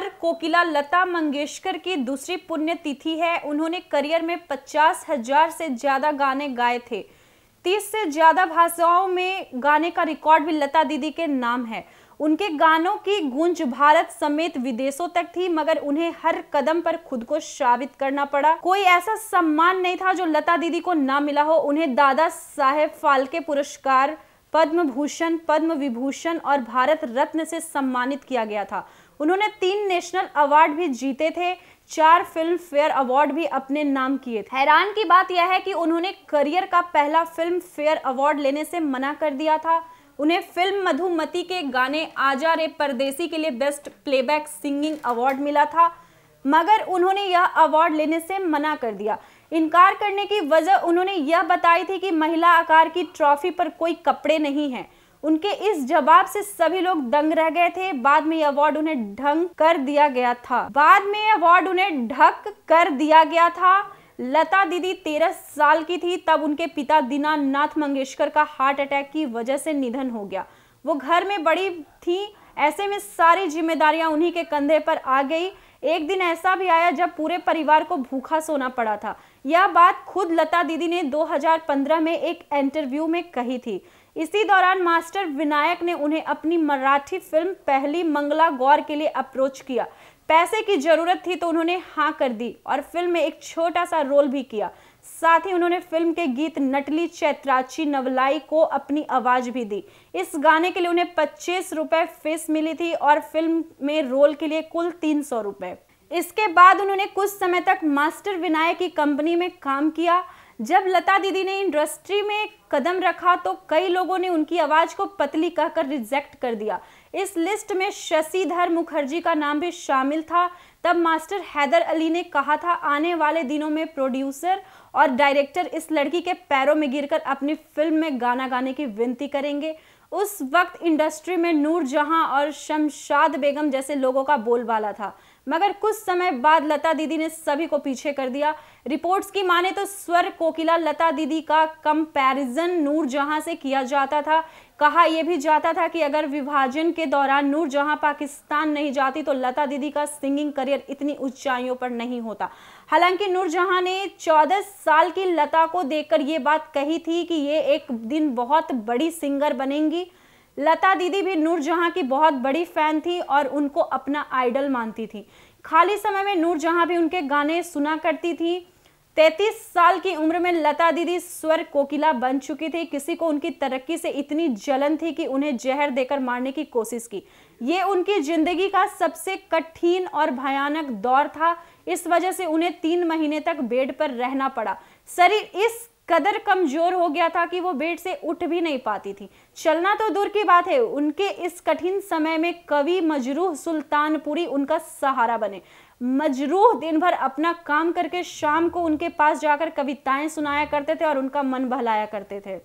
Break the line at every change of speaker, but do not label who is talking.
स्वर कोकिला लता मंगेशकर की दूसरी पुण्यतिथि है। उन्होंने करियर में 50,000 से ज्यादा गाने गाए थे। 30 से ज्यादा भाषाओं में गाने का रिकॉर्ड भी लता दीदी के नाम है। उनके गानों की गूंज भारत समेत विदेशों तक थी, मगर उन्हें हर कदम पर खुद को साबित करना पड़ा। कोई ऐसा सम्मान नहीं था जो लता दीदी को ना मिला हो। उन्हें दादा साहेब फाल्के पुरस्कार, पद्म भूषण, पद्म विभूषण और भारत रत्न से सम्मानित किया गया था। उन्होंने 3 नेशनल अवार्ड भी जीते थे, 4 फिल्म फेयर अवार्ड भी अपने नाम किए थे। हैरान की बात यह है कि उन्होंने करियर का पहला फिल्म फेयर अवार्ड लेने से मना कर दिया था। उन्हें फिल्म मधुमती के गाने आजा रे परदेसी के लिए बेस्ट प्लेबैक सिंगिंग अवार्ड मिला था, मगर उन्होंने यह अवार्ड लेने से मना कर दिया। इनकार करने की वजह उन्होंने यह बताई थी कि महिला आकार की ट्रॉफी पर कोई कपड़े नहीं हैं। उनके इस जवाब से सभी लोग दंग रह गए थे। बाद में यह अवार्ड उन्हें ढक कर दिया गया था। लता दीदी 13 साल की थी तब उनके पिता दीनानाथ मंगेशकर का हार्ट अटैक की वजह से निधन हो गया। वो घर में बड़ी थी, ऐसे में सारी जिम्मेदारियां उन्हीं के कंधे पर आ गई। एक दिन ऐसा भी आया जब पूरे परिवार को भूखा सोना पड़ा था। यह बात खुद लता दीदी ने 2015 में एक इंटरव्यू में कही थी। इसी दौरान मास्टर विनायक ने उन्हें अपनी मराठी फिल्म पहली मंगला गौर के लिए अप्रोच किया। पैसे की जरूरत थी तो उन्होंने हाँ कर दी और फिल्म में एक छोटा सा रोल भी किया। साथ ही उन्होंने फिल्म के गीत नटली चैत्राची नवलाई को अपनी आवाज भी दी। इस गाने के लिए उन्हें 25 रुपए फीस मिली थी और फिल्म में रोल के लिए कुल 300 रुपए। इसके बाद उन्होंने कुछ समय तक मास्टर विनायक की कंपनी में काम किया। जब लता दीदी ने इंडस्ट्री में कदम रखा तो कई लोगों ने उनकी आवाज को पतली कहकर रिजेक्ट कर दिया। इस लिस्ट में शशिधर मुखर्जी का नाम भी शामिल था। तब मास्टर हैदर अली ने कहा था, आने वाले दिनों में प्रोड्यूसर और डायरेक्टर इस लड़की के पैरों में गिरकर अपनी फिल्म में गाना गाने की विनती करेंगे। उस वक्त इंडस्ट्री में नूर जहां और शमशाद बेगम जैसे लोगों का बोलबाला था, मगर कुछ समय बाद लता दीदी ने सभी को पीछे कर दिया। रिपोर्ट्स की माने तो स्वर कोकिला लता दीदी का कंपैरिजन नूर जहां से किया जाता था। कहा यह भी जाता था कि अगर विभाजन के दौरान नूर जहां पाकिस्तान नहीं जाती तो लता दीदी का सिंगिंग करियर इतनी ऊंचाइयों पर नहीं होता। हालांकि नूर जहां ने 14 साल की लता को देखकर ये बात कही थी कि ये एक दिन बहुत बड़ी सिंगर बनेंगी। लता दीदी भी नूर जहां की बहुत बड़ी फैन थी और उनको अपना आइडल मानती थी। खाली समय में नूर जहां भी उनके गाने सुना करती थी। 33 साल की उम्र में लता दीदी स्वर कोकिला बन चुकी थी। किसी को उनकी तरक्की से इतनी जलन थी कि उन्हें जहर देकर मारने की कोशिश की। ये उनकी जिंदगी का सबसे कठिन और भयानक दौर था। इस वजह से उन्हें 3 महीने तक बेड पर रहना पड़ा। शरीर इस कदर कमजोर हो गया था कि वो बेड से उठ भी नहीं पाती थी। चलना तो दूर की बात है, उनके इस कठिन समय में कवि मजरूह सुल्तानपुरी उनका सहारा बने। मजरूह दिन भर अपना काम करके शाम को उनके पास जाकर कविताएं सुनाया करते थे और उनका मन बहलाया करते थे।